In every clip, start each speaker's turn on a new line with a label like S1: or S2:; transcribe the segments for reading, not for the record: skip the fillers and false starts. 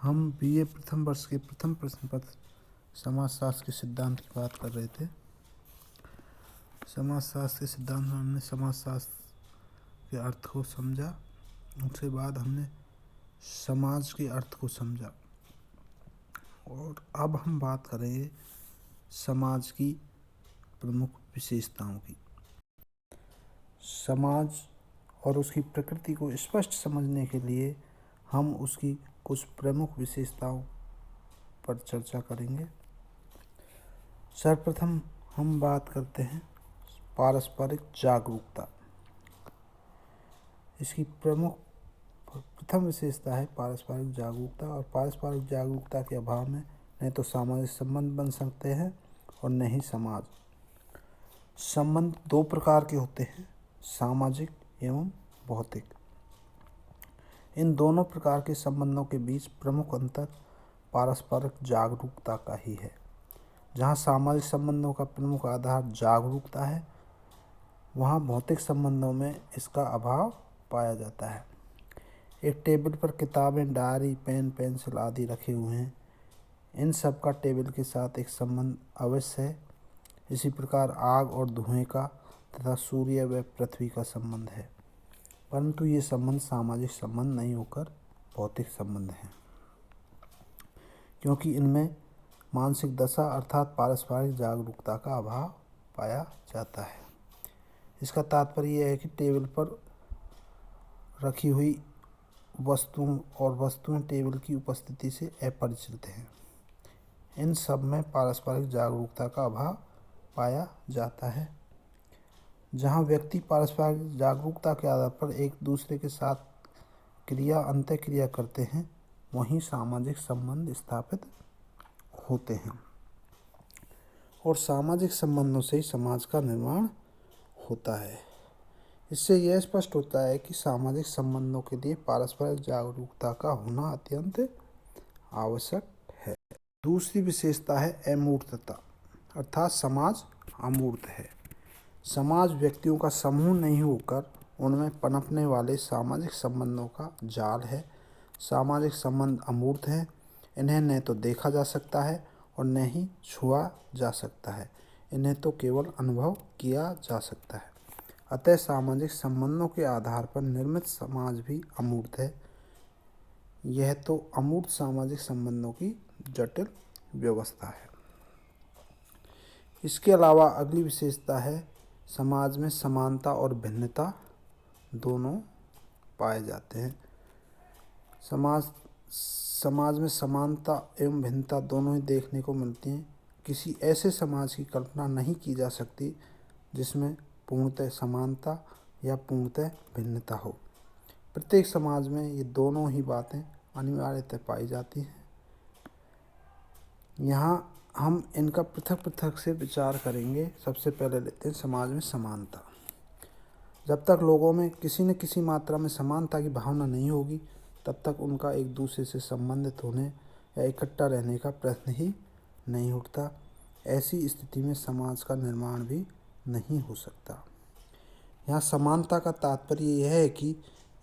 S1: हम बीए प्रथम वर्ष के प्रथम प्रश्न पत्र समाजशास्त्र के सिद्धांत की बात कर रहे थे। समाजशास्त्र के सिद्धांत में हमने समाजशास्त्र के अर्थ को समझा, उसके बाद हमने समाज के अर्थ को समझा और अब हम बात करेंगे समाज की प्रमुख विशेषताओं की। समाज और उसकी प्रकृति को स्पष्ट समझने के लिए हम उसकी कुछ प्रमुख विशेषताओं पर चर्चा करेंगे। सर्वप्रथम हम बात करते हैं पारस्परिक जागरूकता। इसकी प्रथम विशेषता है पारस्परिक जागरूकता, और पारस्परिक जागरूकता के अभाव में न तो सामाजिक संबंध बन सकते हैं और न ही समाज। संबंध दो प्रकार के होते हैं, सामाजिक एवं भौतिक। इन दोनों प्रकार के संबंधों के बीच प्रमुख अंतर पारस्परिक जागरूकता का ही है। जहाँ सामाजिक संबंधों का प्रमुख आधार जागरूकता है, वहाँ भौतिक संबंधों में इसका अभाव पाया जाता है। एक टेबल पर किताबें, डायरी, पेन, पेंसिल आदि रखे हुए हैं। इन सब का टेबल के साथ एक संबंध अवश्य है। इसी प्रकार आग और धुएं का तथा सूर्य व पृथ्वी का संबंध है, परंतु ये संबंध सामाजिक संबंध नहीं होकर भौतिक संबंध हैं, क्योंकि इनमें मानसिक दशा अर्थात पारस्परिक जागरूकता का अभाव पाया जाता है। इसका तात्पर्य यह है कि टेबल पर रखी हुई वस्तुएं टेबल की उपस्थिति से अपरिचित हैं। इन सब में पारस्परिक जागरूकता का अभाव पाया जाता है। जहाँ व्यक्ति पारस्परिक जागरूकता के आधार पर एक दूसरे के साथ अंतःक्रिया करते हैं, वहीं सामाजिक संबंध स्थापित होते हैं और सामाजिक संबंधों से ही समाज का निर्माण होता है। इससे यह स्पष्ट होता है कि सामाजिक संबंधों के लिए पारस्परिक जागरूकता का होना अत्यंत आवश्यक है। दूसरी विशेषता है अमूर्तता, अर्थात समाज अमूर्त है। समाज व्यक्तियों का समूह नहीं होकर उनमें पनपने वाले सामाजिक संबंधों का जाल है। सामाजिक संबंध अमूर्त हैं। इन्हें न तो देखा जा सकता है और न ही छुआ जा सकता है। इन्हें तो केवल अनुभव किया जा सकता है। अतः सामाजिक संबंधों के आधार पर निर्मित समाज भी अमूर्त है। यह तो अमूर्त सामाजिक संबंधों की जटिल व्यवस्था है। इसके अलावा अगली विशेषता है समाज में समानता और भिन्नता दोनों पाए जाते हैं। समाज में समानता एवं भिन्नता दोनों ही देखने को मिलती हैं। किसी ऐसे समाज की कल्पना नहीं की जा सकती जिसमें पूर्णतः समानता या पूर्णतः भिन्नता हो। प्रत्येक समाज में ये दोनों ही बातें अनिवार्यतः पाई जाती हैं। यहाँ हम इनका पृथक पृथक से विचार करेंगे। सबसे पहले लेते हैं समाज में समानता। जब तक लोगों में किसी न किसी मात्रा में समानता की भावना नहीं होगी, तब तक उनका एक दूसरे से संबंधित होने या इकट्ठा रहने का प्रश्न ही नहीं उठता। ऐसी स्थिति में समाज का निर्माण भी नहीं हो सकता। यहाँ समानता का तात्पर्य यह है कि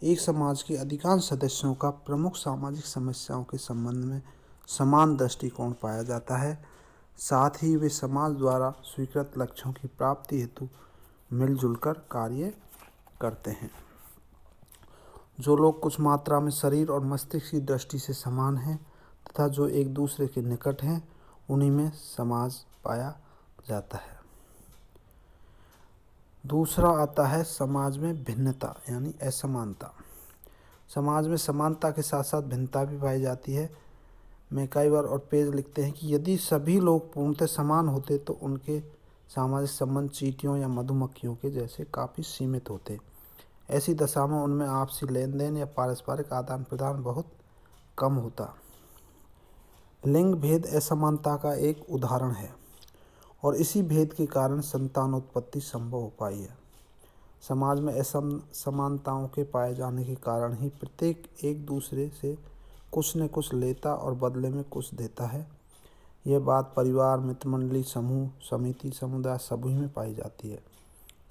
S1: एक समाज के अधिकांश सदस्यों का प्रमुख सामाजिक समस्याओं के संबंध में समान दृष्टिकोण पाया जाता है। साथ ही वे समाज द्वारा स्वीकृत लक्ष्यों की प्राप्ति हेतु मिलजुल कर कार्य करते हैं। जो लोग कुछ मात्रा में शरीर और मस्तिष्क की दृष्टि से समान हैं तथा जो एक दूसरे के निकट हैं, उन्हीं में समाज पाया जाता है। दूसरा आता है समाज में भिन्नता यानी असमानता। समाज में समानता के साथ साथ भिन्नता भी पाई जाती है। मैकाइवर और पेज लिखते हैं कि यदि सभी लोग पूर्णतः समान होते तो उनके सामाजिक संबंध चींटियों या मधुमक्खियों के जैसे काफ़ी सीमित होते। ऐसी दशा में उनमें आपसी लेन देन या पारस्परिक आदान प्रदान बहुत कम होता। लिंग भेद असमानता का एक उदाहरण है और इसी भेद के कारण संतानोत्पत्ति संभव हो पाई है। समाज में असमानताओं के पाए जाने के कारण ही प्रत्येक एक दूसरे से कुछ न कुछ लेता और बदले में कुछ देता है। यह बात परिवार, मित्रमंडली, समूह, समिति, समुदाय सभी में पाई जाती है।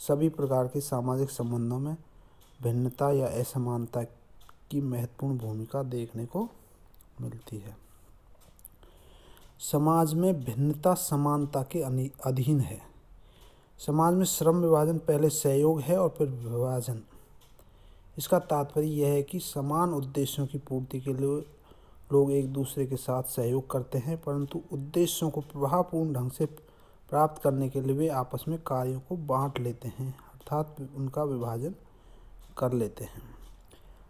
S1: सभी प्रकार के सामाजिक संबंधों में भिन्नता या असमानता की महत्वपूर्ण भूमिका देखने को मिलती है। समाज में भिन्नता समानता के अधीन है। समाज में श्रम विभाजन पहले सहयोग है और फिर विभाजन। इसका तात्पर्य यह है कि समान उद्देश्यों की पूर्ति के लिए लोग एक दूसरे के साथ सहयोग करते हैं, परंतु उद्देश्यों को प्रभावपूर्ण ढंग से प्राप्त करने के लिए वे आपस में कार्यों को बांट लेते हैं, अर्थात उनका विभाजन कर लेते हैं।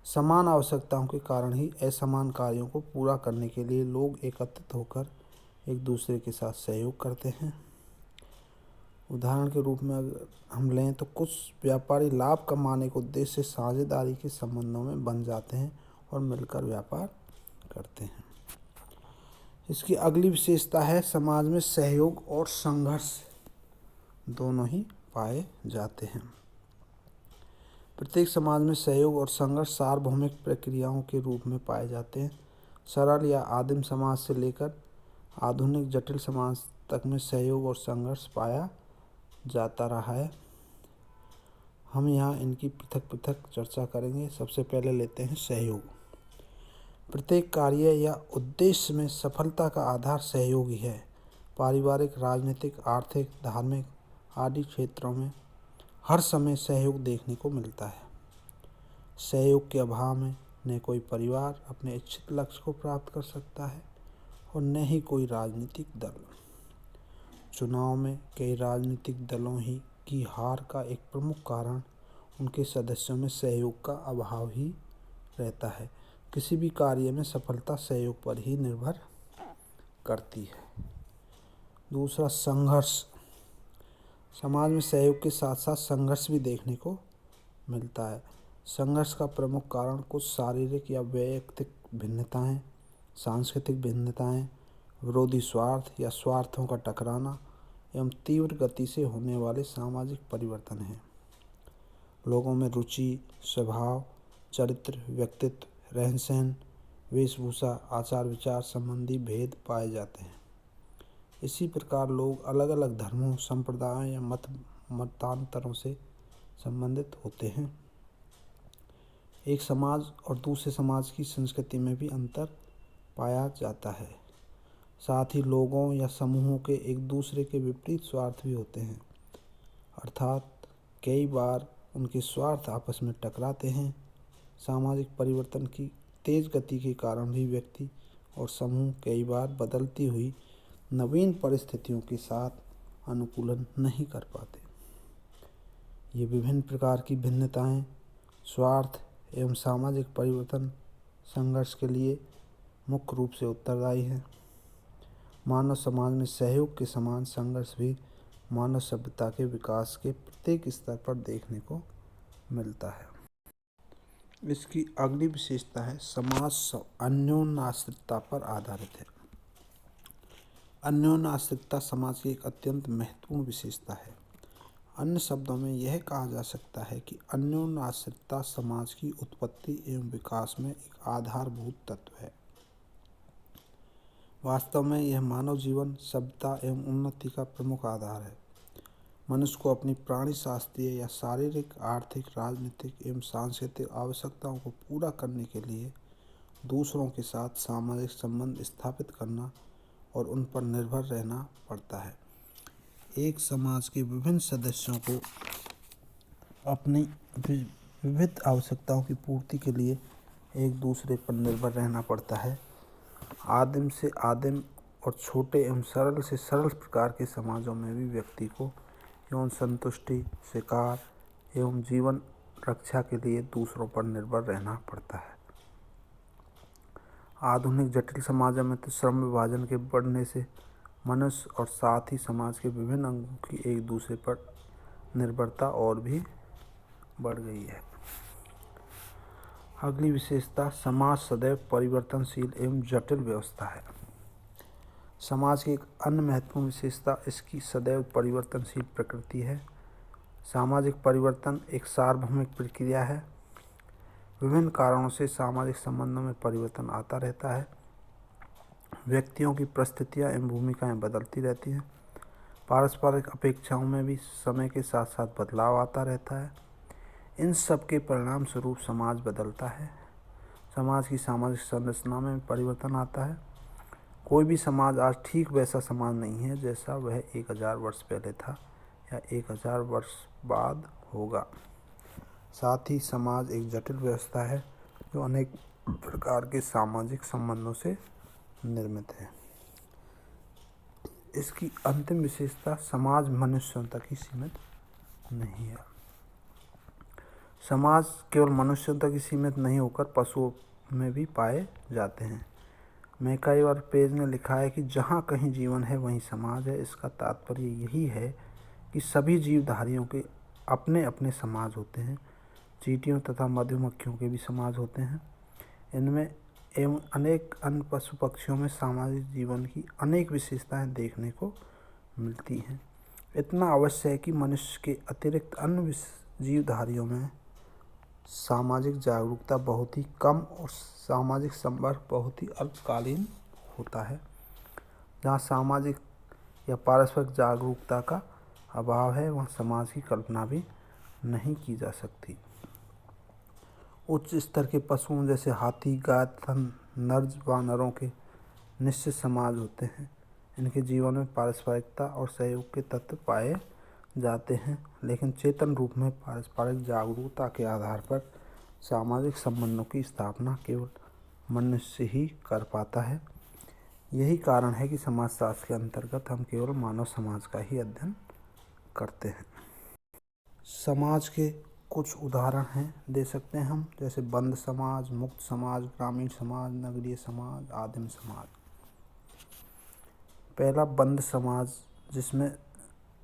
S1: समान आवश्यकताओं के कारण ही असमान कार्यों को पूरा करने के लिए लोग एकत्रित होकर एक दूसरे के साथ सहयोग करते हैं। उदाहरण के रूप में अगर हम लें तो कुछ व्यापारी लाभ कमाने के उद्देश्य से साझेदारी के संबंधों में बन जाते हैं और मिलकर व्यापार करते हैं। इसकी अगली विशेषता है समाज में सहयोग और संघर्ष दोनों ही पाए जाते हैं। प्रत्येक समाज में सहयोग और संघर्ष सार्वभौमिक प्रक्रियाओं के रूप में पाए जाते हैं। सरल या आदिम समाज से लेकर आधुनिक जटिल समाज तक में सहयोग और संघर्ष पाया जाता रहा है। हम यहाँ इनकी पृथक पृथक चर्चा करेंगे। सबसे पहले लेते हैं सहयोग। प्रत्येक कार्य या उद्देश्य में सफलता का आधार सहयोग ही है। पारिवारिक, राजनीतिक, आर्थिक, धार्मिक आदि क्षेत्रों में हर समय सहयोग देखने को मिलता है। सहयोग के अभाव में न कोई परिवार अपने इच्छित लक्ष्य को प्राप्त कर सकता है और न ही कोई राजनीतिक दल। चुनाव में कई राजनीतिक दलों ही की हार का एक प्रमुख कारण उनके सदस्यों में सहयोग का अभाव ही रहता है। किसी भी कार्य में सफलता सहयोग पर ही निर्भर करती है। दूसरा, संघर्ष। समाज में सहयोग के साथ साथ संघर्ष भी देखने को मिलता है। संघर्ष का प्रमुख कारण कुछ शारीरिक या वैयक्तिक भिन्नताएं, सांस्कृतिक भिन्नताएं, विरोधी स्वार्थ या स्वार्थों का टकराना एवं तीव्र गति से होने वाले सामाजिक परिवर्तन हैं। लोगों में रुचि, स्वभाव, चरित्र, व्यक्तित्व, रहन सहन, वेशभूषा, आचार विचार संबंधी भेद पाए जाते हैं। इसी प्रकार लोग अलग अलग धर्मों, संप्रदायों या मतांतरों से संबंधित होते हैं। एक समाज और दूसरे समाज की संस्कृति में भी अंतर पाया जाता है। साथ ही लोगों या समूहों के एक दूसरे के विपरीत स्वार्थ भी होते हैं, अर्थात कई बार उनके स्वार्थ आपस में टकराते हैं। सामाजिक परिवर्तन की तेज गति के कारण भी व्यक्ति और समूह कई बार बदलती हुई नवीन परिस्थितियों के साथ अनुकूलन नहीं कर पाते। ये विभिन्न प्रकार की भिन्नताएं, स्वार्थ एवं सामाजिक परिवर्तन संघर्ष के लिए मुख्य रूप से उत्तरदायी हैं। मानव समाज में सहयोग के समान संघर्ष भी मानव सभ्यता के विकास के प्रत्येक स्तर पर देखने को मिलता है। इसकी अगली विशेषता है समाज अन्योन्याश्रितता पर आधारित है। अन्योन्याश्रितता समाज की एक अत्यंत महत्वपूर्ण विशेषता है। अन्य शब्दों में यह कहा जा सकता है कि अन्योन्याश्रितता समाज की उत्पत्ति एवं विकास में एक आधारभूत तत्व है। वास्तव में यह मानव जीवन, सभ्यता एवं उन्नति का प्रमुख आधार है। मनुष्य को अपनी प्राणी शास्त्रीय या शारीरिक, आर्थिक, राजनीतिक एवं सांस्कृतिक आवश्यकताओं को पूरा करने के लिए दूसरों के साथ सामाजिक संबंध स्थापित करना और उन पर निर्भर रहना पड़ता है। एक समाज के विभिन्न सदस्यों को अपनी विविध आवश्यकताओं की पूर्ति के लिए एक दूसरे पर निर्भर रहना पड़ता है। आदिम से आदिम और छोटे एवं सरल से सरल प्रकार के समाजों में भी व्यक्ति को यौन संतुष्टि, शिकार एवं जीवन रक्षा के लिए दूसरों पर निर्भर रहना पड़ता है। आधुनिक जटिल समाजों में तो श्रम विभाजन के बढ़ने से मनुष्य और साथ ही समाज के विभिन्न अंगों की एक दूसरे पर निर्भरता और भी बढ़ गई है। अगली विशेषता समाज सदैव परिवर्तनशील एवं जटिल व्यवस्था है। समाज की एक अन्य महत्वपूर्ण विशेषता इसकी सदैव परिवर्तनशील प्रकृति है। सामाजिक परिवर्तन एक सार्वभौमिक प्रक्रिया है। विभिन्न कारणों से सामाजिक संबंधों में परिवर्तन आता रहता है। व्यक्तियों की परिस्थितियाँ एवं भूमिकाएं बदलती रहती हैं। पारस्परिक अपेक्षाओं में भी समय के साथ साथ बदलाव आता रहता है। इन सब के परिणाम स्वरूप समाज बदलता है। समाज की सामाजिक संरचना में परिवर्तन आता है। कोई भी समाज आज ठीक वैसा समाज नहीं है जैसा वह 1000 वर्ष पहले था या 1000 वर्ष बाद होगा। साथ ही समाज एक जटिल व्यवस्था है जो अनेक प्रकार के सामाजिक संबंधों से निर्मित है। इसकी अंतिम विशेषता समाज मनुष्यों तक ही सीमित नहीं है। समाज केवल मनुष्यों तक ही सीमित नहीं होकर पशुओं में भी पाए जाते हैं। मैं कई बार पेज में लिखा है कि जहाँ कहीं जीवन है वहीं समाज है। इसका तात्पर्य यही है कि सभी जीवधारियों के अपने अपने समाज होते हैं। चींटियों तथा मधुमक्खियों के भी समाज होते हैं। इनमें एवं अनेक अन्य पशु पक्षियों में सामाजिक जीवन की अनेक विशेषताएं देखने को मिलती हैं। इतना अवश्य है कि मनुष्य के अतिरिक्त अन्य जीवधारियों में सामाजिक जागरूकता बहुत ही कम और सामाजिक संपर्क बहुत ही अल्पकालीन होता है। जहाँ सामाजिक या पारस्परिक जागरूकता का अभाव है वहाँ समाज की कल्पना भी नहीं की जा सकती। उच्च स्तर के पशुओं जैसे हाथी, गाय तथा नर वानरों के निश्चित समाज होते हैं। इनके जीवन में पारस्परिकता और सहयोग के तत्व पाए जाते हैं, लेकिन चेतन रूप में पारस्परिक जागरूकता के आधार पर सामाजिक संबंधों की स्थापना केवल मनुष्य ही कर पाता है। यही कारण है कि समाजशास्त्र के अंतर्गत हम केवल मानव समाज का ही अध्ययन करते हैं। समाज के कुछ उदाहरण हैं दे सकते हैं हम, जैसे बंद समाज, मुक्त समाज, ग्रामीण समाज, नगरीय समाज, आदिम समाज। पहला बंद समाज, जिसमें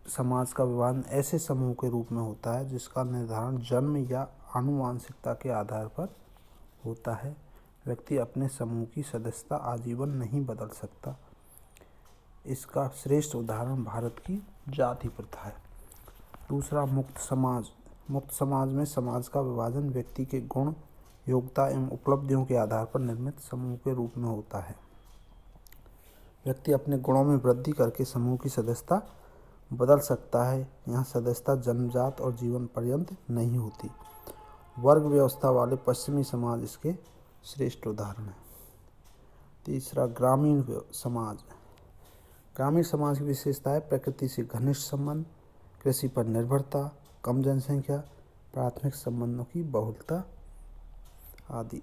S1: समाज का विभाजन ऐसे समूह के रूप में होता है जिसका निर्धारण जन्म या आनुवांशिकता के आधार पर होता है। व्यक्ति अपने समूह की सदस्यता आजीवन नहीं बदल सकता। इसका श्रेष्ठ उदाहरण भारत की जाति प्रथा है। दूसरा मुक्त समाज। मुक्त समाज में समाज का विभाजन व्यक्ति के गुण, योग्यता एवं उपलब्धियों के आधार पर निर्मित समूह के रूप में होता है। व्यक्ति अपने गुणों में वृद्धि करके समूह की सदस्यता बदल सकता है। यहाँ सदस्यता जन्मजात और जीवन पर्यंत नहीं होती। वर्ग व्यवस्था वाले पश्चिमी समाज इसके श्रेष्ठ उदाहरण हैं। तीसरा ग्रामीण समाज। ग्रामीण समाज की विशेषता है प्रकृति से घनिष्ठ संबंध, कृषि पर निर्भरता, कम जनसंख्या, प्राथमिक संबंधों की बहुलता आदि।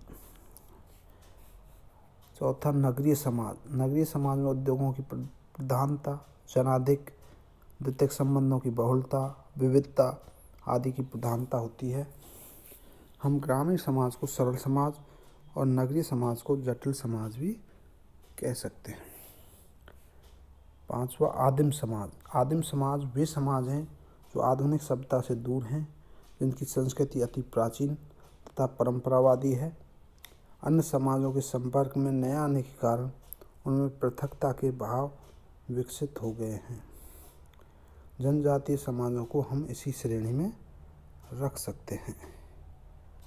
S1: चौथा नगरीय समाज। नगरीय समाज में उद्योगों की प्रधानता, जनाधिक, द्वितीयक संबंधों की बहुलता, विविधता आदि की प्रधानता होती है। हम ग्रामीण समाज को सरल समाज और नगरीय समाज को जटिल समाज भी कह सकते हैं। पांचवा आदिम समाज। आदिम समाज वे समाज हैं जो आधुनिक सभ्यता से दूर हैं, जिनकी संस्कृति अति प्राचीन तथा परंपरावादी है। अन्य समाजों के संपर्क में न आने के कारण उनमें पृथकता के भाव विकसित हो गए हैं। जनजातीय समाजों को हम इसी श्रेणी में रख सकते हैं।